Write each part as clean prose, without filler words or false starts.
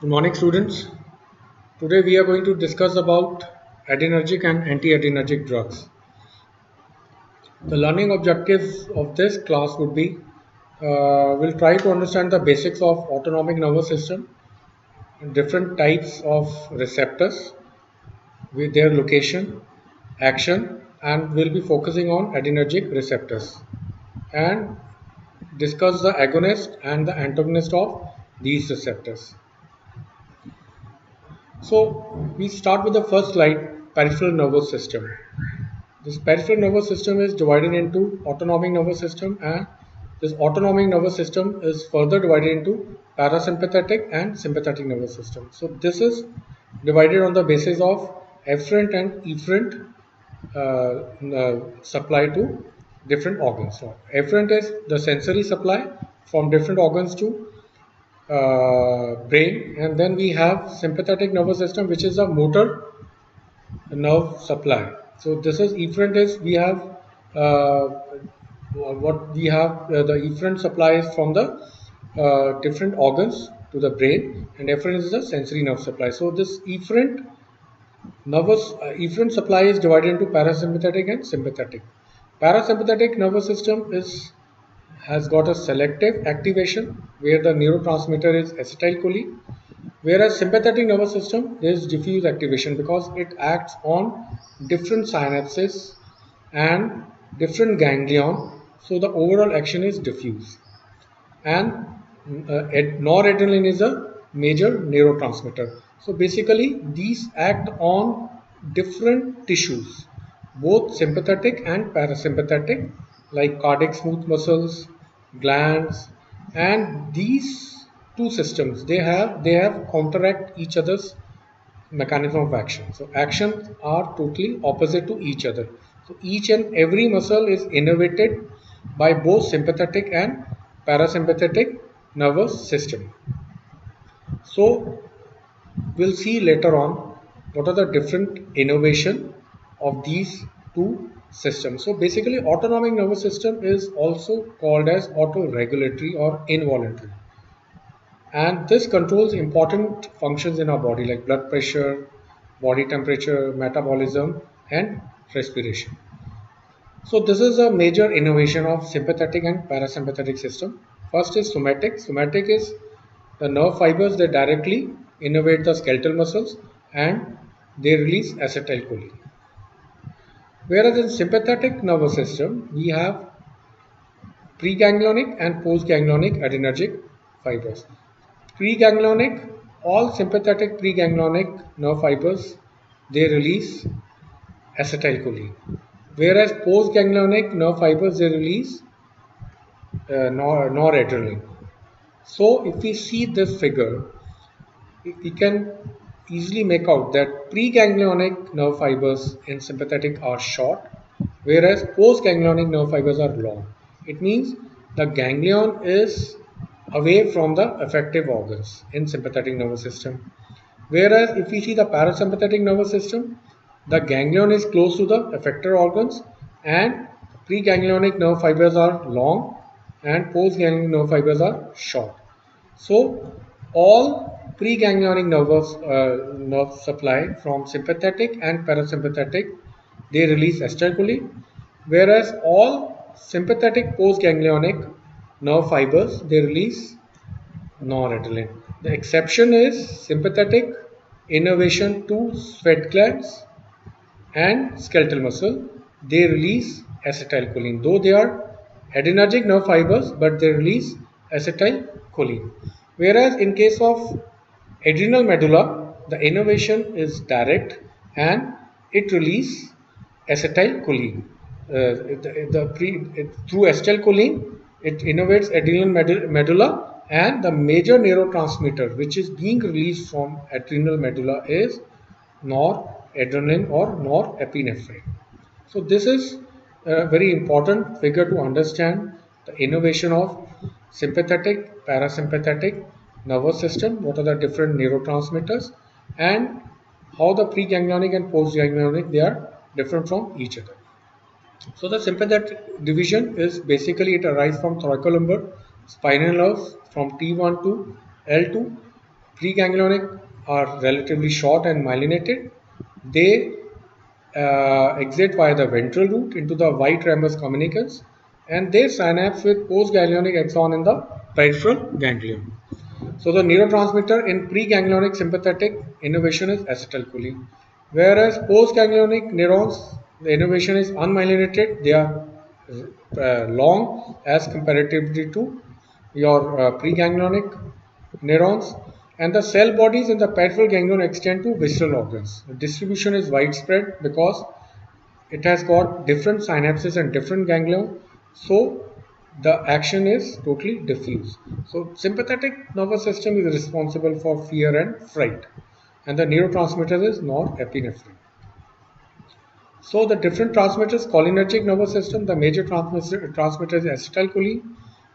Good morning, students. Today we are going to discuss about adrenergic and anti-adrenergic drugs. The learning objectives of this class would be we'll try to understand the basics of autonomic nervous system, different types of receptors with their location, action, and we'll be focusing on adrenergic receptors and discuss the agonist and the antagonist of these receptors. So we start with the first slide, peripheral nervous system. This peripheral nervous system is divided into autonomic nervous system, and this autonomic nervous system is further divided into parasympathetic and sympathetic nervous system. So this is divided on the basis of afferent and efferent supply to different organs. So afferent is the sensory supply from different organs to brain, and then we have sympathetic nervous system, which is a motor nerve supply. So this is efferent is we have uh, what we have the efferent supply is from the different organs to the brain, and afferent is the sensory nerve supply. So this efferent supply is divided into parasympathetic and sympathetic. Parasympathetic nervous system is has got a selective activation where the neurotransmitter is acetylcholine. Whereas sympathetic nervous system, there is diffuse activation because it acts on different synapses and different ganglion. So the overall action is diffuse. And noradrenaline is a major neurotransmitter. So basically, these act on different tissues, both sympathetic and parasympathetic, like cardiac smooth muscles, glands, and these two systems they have counteract each other's mechanism of action. So actions are totally opposite to each other. So each and every muscle is innervated by both sympathetic and parasympathetic nervous system. So we'll see later on what are the different innovation of these two systems. So basically autonomic nervous system is also called as autoregulatory or involuntary, and this controls important functions in our body like blood pressure, body temperature, metabolism, and respiration. So this is a major innovation of sympathetic and parasympathetic system. First is somatic. Somatic is the nerve fibers that directly innervate the skeletal muscles and they release acetylcholine. Whereas in sympathetic nervous system, we have preganglionic and postganglionic adrenergic fibers. Preganglionic, all sympathetic preganglionic nerve fibers, they release acetylcholine. Whereas postganglionic nerve fibers, they release noradrenaline. So if we see this figure, we can easily make out that preganglionic nerve fibers in sympathetic are short, whereas postganglionic nerve fibers are long. It means the ganglion is away from the affective organs in sympathetic nervous system. Whereas if we see the parasympathetic nervous system, the ganglion is close to the effector organs and preganglionic nerve fibers are long and postganglionic nerve fibers are short. So all preganglionic nerve supply from sympathetic and parasympathetic, they release acetylcholine, whereas all sympathetic postganglionic nerve fibers, they release noradrenaline. The exception is sympathetic innervation to sweat glands and skeletal muscle. They release acetylcholine, though they are adrenergic nerve fibers, but they release acetylcholine. Whereas in case of adrenal medulla, the innervation is direct and it releases acetylcholine. Through acetylcholine, it innervates adrenal medulla, and the major neurotransmitter which is being released from adrenal medulla is noradrenaline or norepinephrine. So this is a very important figure to understand the innovation of sympathetic, parasympathetic nervous system, what are the different neurotransmitters, and how the preganglionic and postganglionic they are different from each other. So the sympathetic division is basically it arises from thoracolumbar spinal nerves from T1 to L2, Preganglionic are relatively short and myelinated. They exit via the ventral root into the white rambus communicans, and they synapse with postganglionic axon in the peripheral ganglion. So the neurotransmitter in preganglionic sympathetic innervation is acetylcholine, whereas postganglionic neurons, the innervation is unmyelinated. They are long as comparatively to your preganglionic neurons, and the cell bodies in the peripheral ganglion extend to visceral organs. The distribution is widespread because it has got different synapses and different ganglia, so the action is totally diffuse. So sympathetic nervous system is responsible for fear and fright, and the neurotransmitter is norepinephrine. So the different transmitters: cholinergic nervous system, the major transmitter is acetylcholine.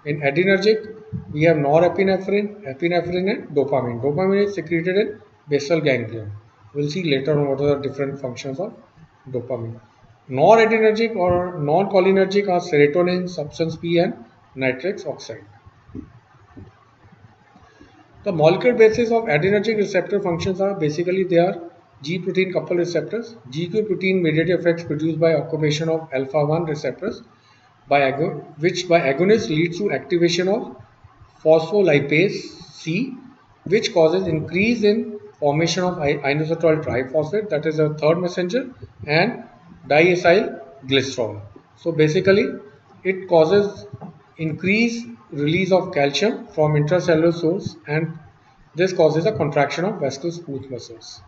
In adrenergic, we have norepinephrine, epinephrine, and dopamine. Dopamine is secreted in basal ganglion. We'll see later on what are the different functions of dopamine. Noradrenergic or non-cholinergic are serotonin, substance P, and nitrous oxide. The molecular basis of adrenergic receptor functions are basically they are G protein coupled receptors. GQ protein mediated effects produced by occupation of alpha 1 receptors which by agonist leads to activation of phospholipase C, which causes increase in formation of inositol triphosphate, that is a third messenger, and diacyl glycerol. So basically, it causes increased release of calcium from intracellular source, and this causes a contraction of vascular smooth muscles.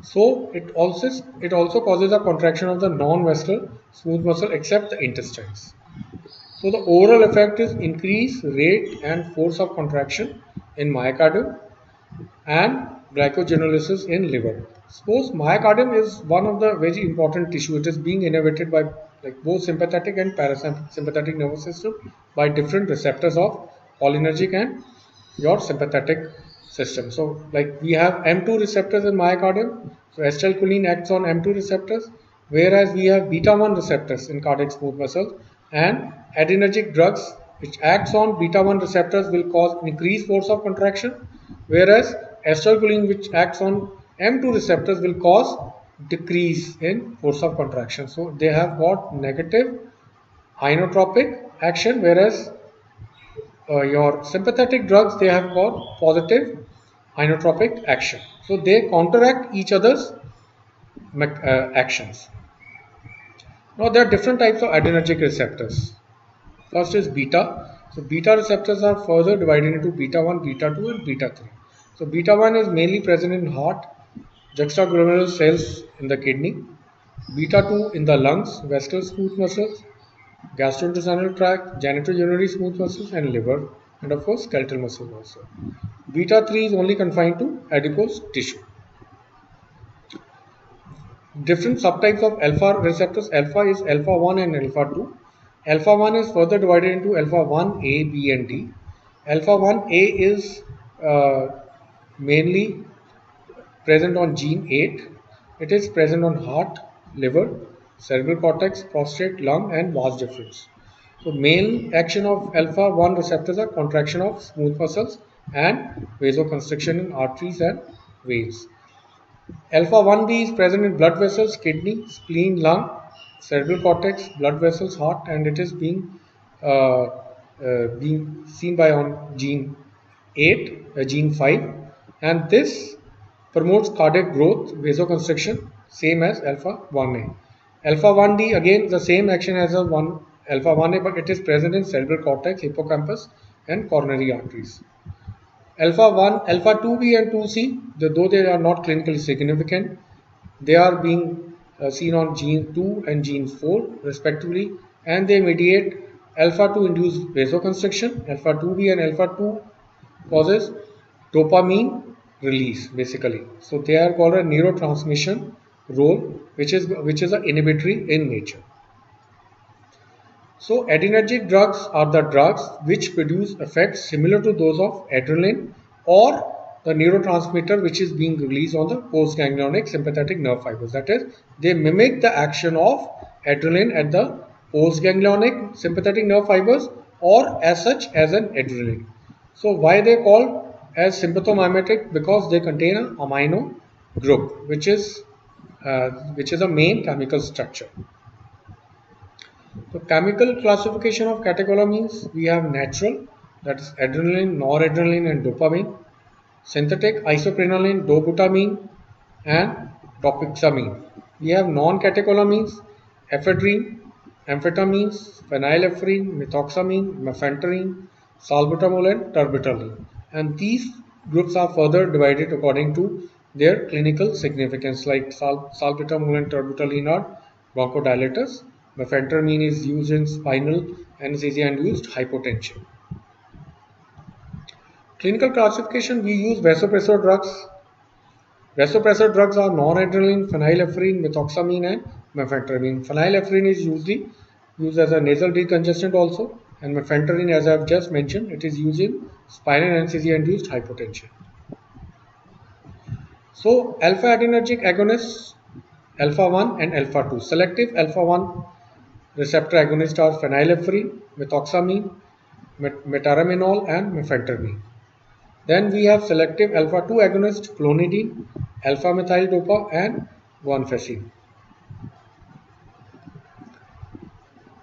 So it also causes a contraction of the non-vascular smooth muscle except the intestines. So the overall effect is increased rate and force of contraction in myocardium and glycogenolysis in liver. Suppose myocardium is one of the very important tissue. It is being innervated by like both sympathetic and parasympathetic nervous system by different receptors of cholinergic and your sympathetic system. So like we have M2 receptors in myocardium. So acetylcholine acts on M2 receptors, whereas we have beta 1 receptors in cardiac smooth muscles, and adrenergic drugs which acts on beta 1 receptors will cause increased force of contraction, whereas acetylcholine which acts on M2 receptors will cause decrease in force of contraction. So they have got negative inotropic action, whereas your sympathetic drugs they have got positive inotropic action, so they counteract each other's actions. Now there are different types of adrenergic receptors. First is beta. So beta receptors are further divided into beta 1, beta 2, and beta 3. So beta 1 is mainly present in heart, juxtaglomerular cells in the kidney, beta 2 in the lungs, vascular smooth muscles, gastrointestinal tract, genitourinary smooth muscles, and liver, and of course skeletal muscles also. Beta 3 is only confined to adipose tissue. Different subtypes of alpha receptors. Alpha is alpha 1 and alpha 2. Alpha 1 is further divided into alpha 1A, B, and D. Alpha 1A is mainly present on gene 8. It is present on heart, liver, cerebral cortex, prostate, lung, and vas deferens. So main action of alpha 1 receptors are contraction of smooth muscles and vasoconstriction in arteries and veins. Alpha 1b is present in blood vessels, kidney, spleen, lung, cerebral cortex, blood vessels, heart, and it is being seen by on gene 8, gene 5, and this promotes cardiac growth, vasoconstriction, same as alpha 1a. Alpha 1d again the same action as a one alpha 1a, but it is present in cerebral cortex, hippocampus, and coronary arteries. Alpha 1, alpha 2b and 2c, though they are not clinically significant, they are being seen on gene 2 and gene 4 respectively, and they mediate alpha 2 induced vasoconstriction. Alpha 2b and alpha 2 causes dopamine release basically. So they are called a neurotransmission role, which is an inhibitory in nature. So adrenergic drugs are the drugs which produce effects similar to those of adrenaline or the neurotransmitter which is being released on the postganglionic sympathetic nerve fibers. That is, they mimic the action of adrenaline at the postganglionic sympathetic nerve fibers or as such as an adrenaline. So why they call as sympathomimetic because they contain an amino group, which is a main chemical structure. So chemical classification of catecholamines, we have natural, that is adrenaline, noradrenaline and dopamine; synthetic, isoprenaline, dobutamine and dopixamine. We have non-catecholamines, ephedrine, amphetamines, phenylephrine, methoxamine, mephenterine, salbutamol and terbutaline. And these groups are further divided according to their clinical significance, like salbutamol and terbutaline are bronchodilators. Mephentermine is used in spinal anesthesia and used hypotension. Clinical classification, we use vasopressor drugs. Vasopressor drugs are noradrenaline, phenylephrine, methoxamine, and mephentermine. Phenylephrine is usually used as a nasal decongestant also, and mephentermine, as I have just mentioned, it is used in spinal anesthesia-induced hypotension. So, alpha-adrenergic agonists, alpha 1 and alpha 2. Selective alpha 1 receptor agonists are phenylephrine, methoxamine, metaraminol, and mephentermine. Then we have selective alpha 2 agonist clonidine, alpha methyl dopa, and guanfacine.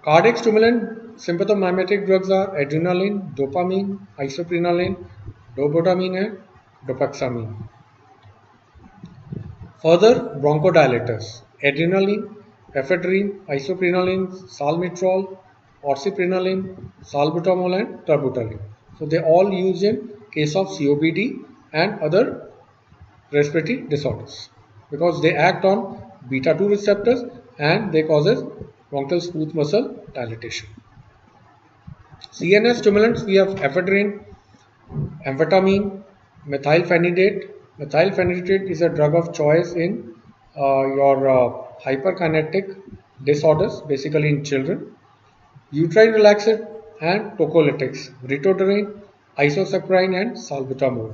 Cardiac stimulant sympathomimetic drugs are adrenaline, dopamine, isoprenaline, dobutamine, and dopaxamine. Further, bronchodilators: adrenaline, ephedrine, isoprenaline, salmeterol, oxyprenaline, salbutamol, and terbutaline. So they all used in case of COPD and other respiratory disorders because they act on beta 2 receptors and they causes bronchial smooth muscle dilatation. CNS stimulants, we have ephedrine, amphetamine, methylphenidate. Methylphenidate is a drug of choice in your hyperkinetic disorders, basically in children. Uterine relaxant and tocolytics, ritodrine, isosaccharine, and salbutamol.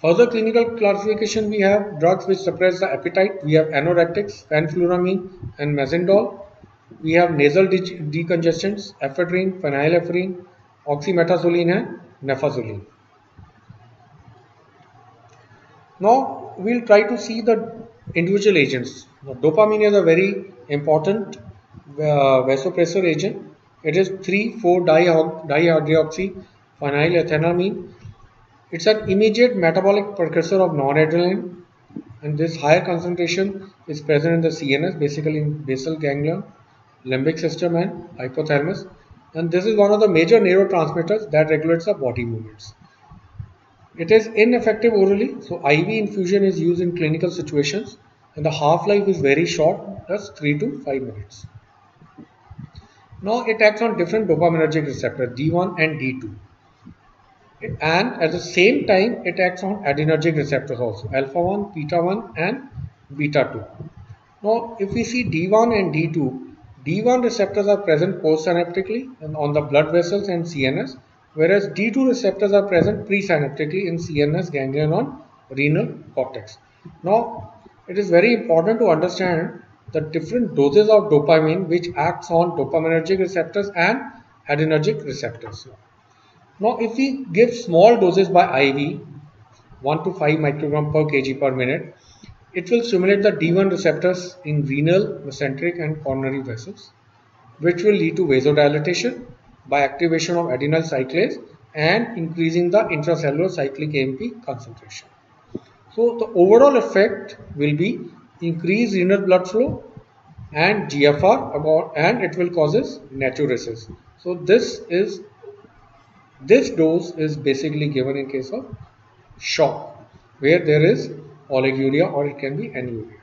Further clinical classification, we have drugs which suppress the appetite. We have anorextics, fenfluramine and mazindol. We have nasal decongestants, ephedrine, phenylephrine, oxymetazoline and nefazoline. Now we'll try to see the individual agents. Now, dopamine is a very important vasopressor agent. It is 3,4-dihydroxyphenylethanamine. It's an immediate metabolic precursor of noradrenaline, and this higher concentration is present in the CNS, basically in basal ganglia, limbic system, and hypothalamus. And this is one of the major neurotransmitters that regulates the body movements. It is ineffective orally, so IV infusion is used in clinical situations, and the half-life is very short, just 3 to 5 minutes. Now it acts on different dopaminergic receptors, D1 and D2. And at the same time, it acts on adrenergic receptors also, alpha 1, beta 1, and beta 2. Now, if we see D1 and D2, D1 receptors are present postsynaptically and on the blood vessels and CNS, whereas D2 receptors are present presynaptically in CNS ganglion on renal cortex. Now, it is very important to understand the different doses of dopamine which acts on dopaminergic receptors and adrenergic receptors. Now, if we give small doses by IV, 1 to 5 microgram per kg per minute, it will stimulate the D1 receptors in renal, mesenteric, and coronary vessels, which will lead to vasodilatation by activation of adenyl cyclase and increasing the intracellular cyclic AMP concentration. So, the overall effect will be increased renal blood flow and GFR, and it will causes natriuresis. So, this dose is basically given in case of shock, where there is oliguria or it can be anuria.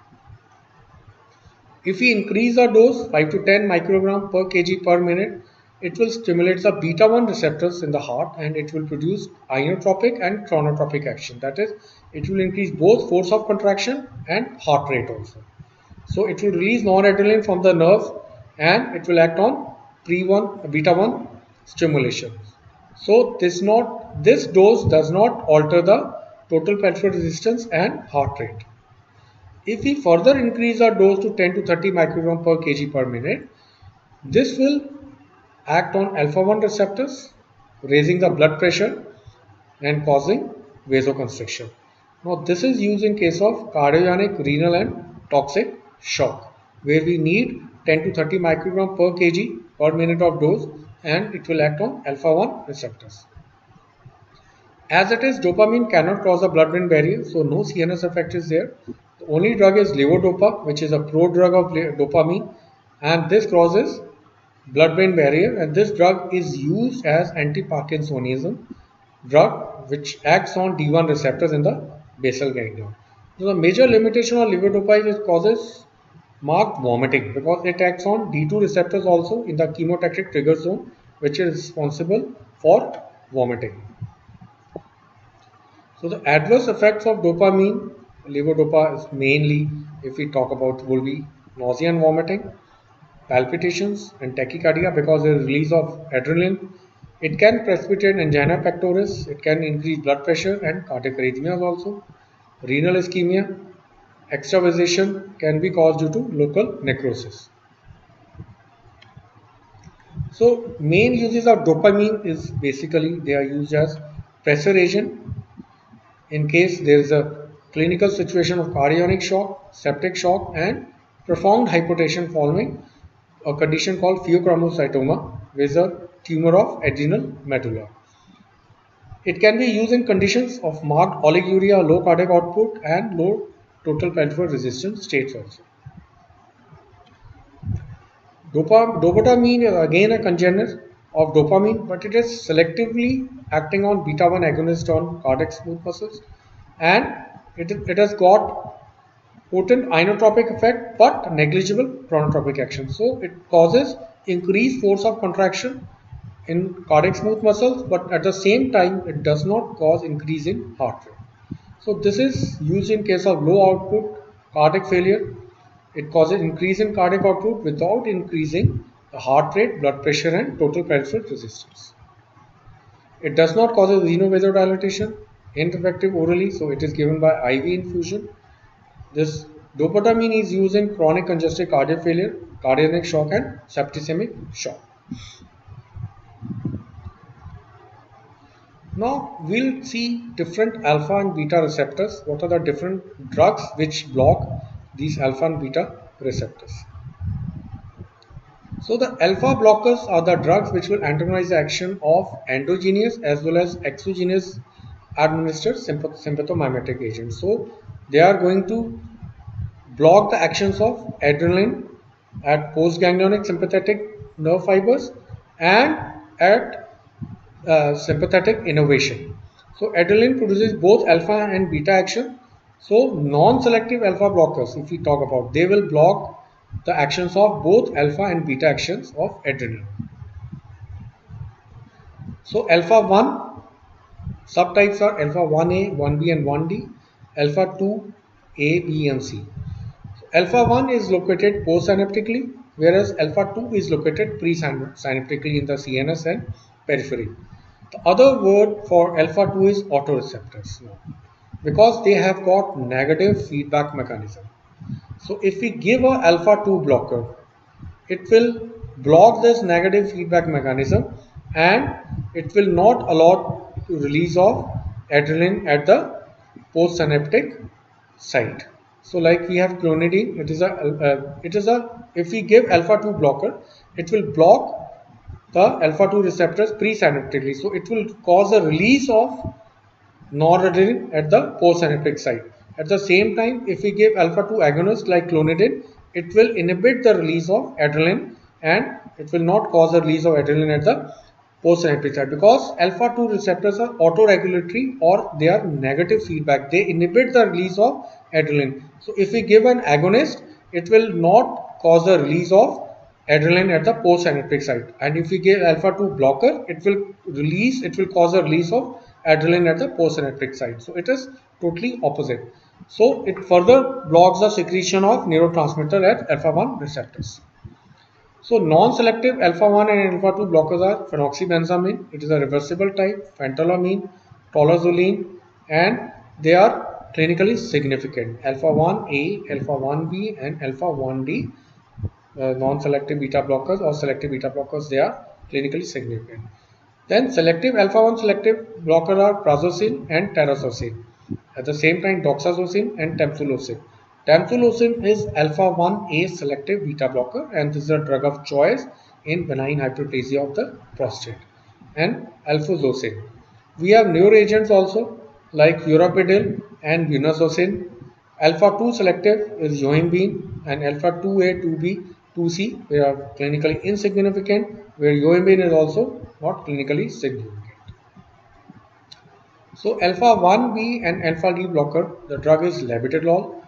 If we increase the dose 5 to 10 microgram per kg per minute, it will stimulate the beta 1 receptors in the heart and it will produce inotropic and chronotropic action. That is, it will increase both force of contraction and heart rate also. So it will release noradrenaline from the nerves and it will act on beta 1 stimulation. So this dose does not alter the total peripheral resistance and heart rate. If we further increase our dose to 10 to 30 microgram per kg per minute, this will act on alpha 1 receptors, raising the blood pressure and causing vasoconstriction. Now, this is used in case of cardiogenic, renal, and toxic shock, where we need 10 to 30 microgram per kg per minute of dose, and it will act on alpha 1 receptors. As it is, dopamine cannot cross the blood-brain barrier, so no CNS effect is there. The only drug is levodopa, which is a prodrug of dopamine, and this crosses blood-brain barrier, and this drug is used as anti-Parkinsonism drug which acts on D1 receptors in the basal ganglia. So the major limitation of levodopa is it causes marked vomiting because it acts on D2 receptors also in the chemotactic trigger zone, which is responsible for vomiting. So the adverse effects of dopamine, levodopa is mainly, if we talk about, will be nausea and vomiting, palpitations and tachycardia because of the release of adrenaline. It can precipitate angina pectoris, it can increase blood pressure and cardiac arrhythmias also. Renal ischemia, extravasation can be caused due to local necrosis. So main uses of dopamine is basically they are used as pressure agent in case there is a clinical situation of cardiogenic shock, septic shock, and profound hypotension following a condition called pheochromocytoma, which is a tumor of adrenal medulla. It can be used in conditions of marked oliguria, low cardiac output, and low total pelvic resistance states also. Dopamine is again a congener of dopamine, but it is selectively acting on beta 1 agonist on cardiac smooth muscles, and it has got potent inotropic effect but negligible chronotropic action. So it causes increased force of contraction in cardiac smooth muscles, but at the same time it does not cause increase in heart rate. So this is used in case of low output cardiac failure. It causes increase in cardiac output without increasing the heart rate, blood pressure, and total peripheral resistance. It does not cause xenovasodilatation, ineffective orally, so it is given by IV infusion. This dopamine is used in chronic congestive cardiac failure, cardiogenic shock, and septicemic shock. Now we'll see different alpha and beta receptors. What are the different drugs which block these alpha and beta receptors? So the alpha blockers are the drugs which will antagonize the action of endogenous as well as exogenous administered sympathomimetic agents. So they are going to block the actions of adrenaline at postganglionic sympathetic nerve fibers and at sympathetic innervation. So adrenaline produces both alpha and beta action. So non-selective alpha blockers, if we talk about, they will block the actions of both alpha and beta actions of adrenaline. So alpha 1 subtypes are alpha 1A, 1B and 1D, alpha 2, A, B and C. Alpha 1 is located postsynaptically, whereas alpha 2 is located presynaptically in the CNS and periphery. The other word for alpha 2 is autoreceptors because they have got negative feedback mechanism. So if we give a alpha 2 blocker, it will block this negative feedback mechanism and it will not allow release of adrenaline at the postsynaptic site. So like we have clonidine, if we give alpha 2 blocker, it will block the alpha 2 receptors presynaptically. So it will cause a release of noradrenaline at the postsynaptic site. At the same time, if we give alpha 2 agonist like clonidine, it will inhibit the release of adrenaline and it will not cause a release of adrenaline at the postsynaptic site because alpha 2 receptors are autoregulatory or they are negative feedback. They inhibit the release of adrenaline. So if we give an agonist, it will not cause the release of adrenaline at the postsynaptic site, and if we give alpha 2 blocker, it will cause a release of adrenaline at the postsynaptic site. So it is totally opposite. So it further blocks the secretion of neurotransmitter at alpha 1 receptors. So non-selective alpha 1 and alpha 2 blockers are phenoxybenzamine, it is a reversible type, phentolamine, tolazolene, and they are clinically significant. Alpha 1A, alpha 1B and alpha 1D non-selective beta blockers or selective beta blockers, they are clinically significant. Then selective alpha 1 selective blocker are prazosin and terazosin. At the same time, doxazosin and tamsulosin. Tamsulosin is alpha 1A selective beta blocker and this is a drug of choice in benign hyperplasia of the prostate. And alfuzosin. We have neuroagents also like urapidil and bunazocin. Alpha 2 selective is yohimbine and alpha 2A, 2B, 2C they are clinically insignificant where yohimbine is also not clinically significant. So alpha 1B and alpha D blocker, the drug is labetalol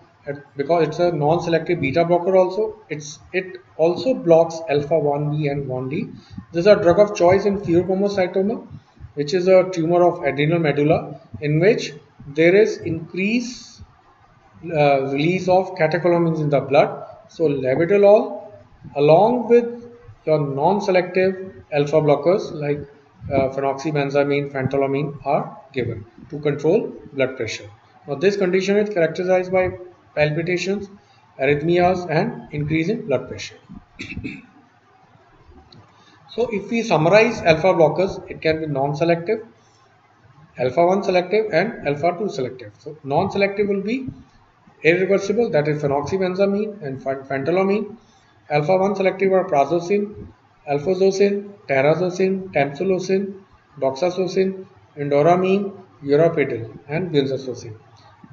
because it's a non-selective beta blocker also. It also blocks alpha 1B and 1D. This is a drug of choice in pheochromocytoma, which is a tumor of adrenal medulla in which there is increased release of catecholamines in the blood. So labetalol along with your non-selective alpha blockers like phenoxybenzamine, phentolamine are given to control blood pressure. Now this condition is characterized by palpitations, arrhythmias and increase in blood pressure. So if we summarize alpha blockers, it can be non-selective, alpha 1 selective and alpha 2 selective. So non-selective will be irreversible, that is phenoxybenzamine and phentolamine. Alpha 1 selective are prazosin, alfuzosin, terazosin, tamsulosin, doxazosin, indoramine, urapidil, and benzazocin.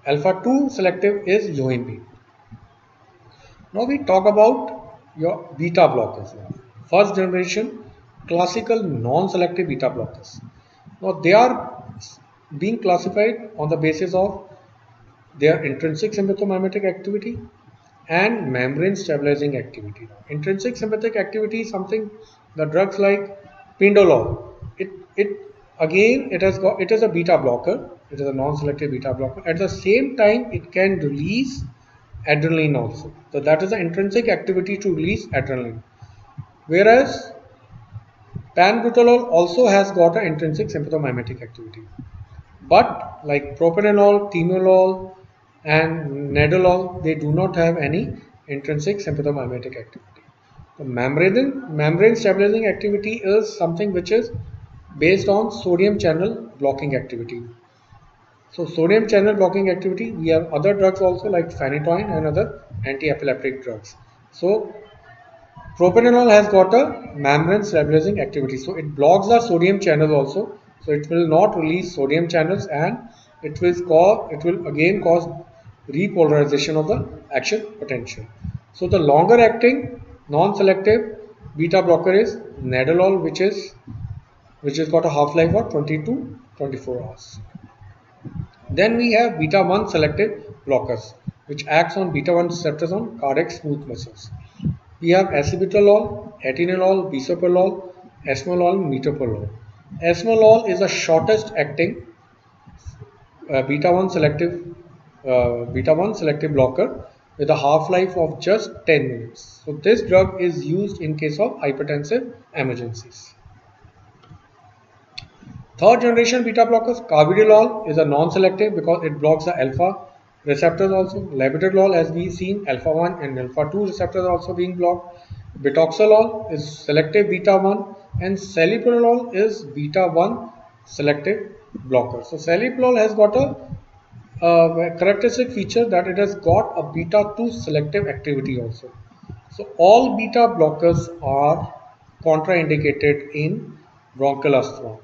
Alpha 2 selective is yohimbine. Now we talk about your beta blockers. First generation classical non-selective beta blockers. Now they are being classified on the basis of their intrinsic sympathomimetic activity and membrane stabilizing activity. Intrinsic sympathetic activity is something the drugs like pindolol. It is a beta blocker. It is a non-selective beta blocker. At the same time, it can release adrenaline also. So that is the intrinsic activity to release adrenaline. Whereas panbutalol also has got an intrinsic sympathomimetic activity. But like propranolol, timolol, and nadolol, they do not have any intrinsic sympathomimetic activity. The membrane stabilizing activity is something which is based on sodium channel blocking activity. So sodium channel blocking activity, we have other drugs also like phenytoin and other anti-epileptic drugs. So propranolol has got a membrane stabilizing activity. So it blocks the sodium channels also. So it will not release sodium channels and it will again cause repolarization of the action potential. So the longer acting non-selective beta blocker is nadolol, which has got a half-life of 20 to 24 hours. Then we have beta 1 selective blockers, which acts on beta 1 receptors on cardiac smooth muscles. We have acebutolol, atenolol, bisoprolol, esmolol, and metoprolol. Esmolol is the shortest acting beta 1 selective blocker with a half-life of just 10 minutes. So this drug is used in case of hypertensive emergencies. Third generation beta blockers, carvedilol is a non-selective because it blocks the alpha receptors also. Labetalol, as we've seen, alpha 1 and alpha 2 receptors are also being blocked. Betoxolol is selective beta 1 and celiprolol is beta 1 selective blocker. So celiprolol has got a characteristic feature that it has got a beta 2 selective activity also. So all beta blockers are contraindicated in bronchial asthma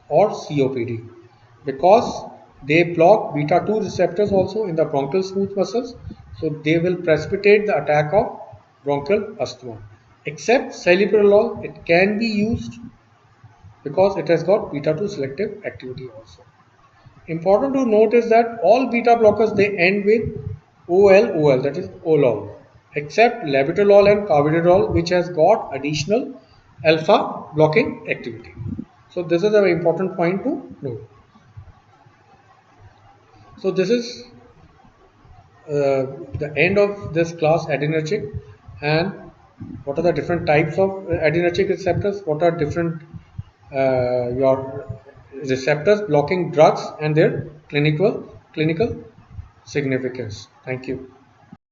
or COPD because they block beta 2 receptors also in the bronchial smooth muscles, so they will precipitate the attack of bronchial asthma. Except celiprolol, it can be used because it has got beta 2 selective activity also. Important to note is that all beta blockers they end with OL, that is olol, except labetalol and carvedilol, which has got additional alpha blocking activity. So this is a very important point to note. So this is the end of this class adrenergic, and what are the different types of adrenergic receptors, what are different your receptors blocking drugs and their clinical significance. Thank you.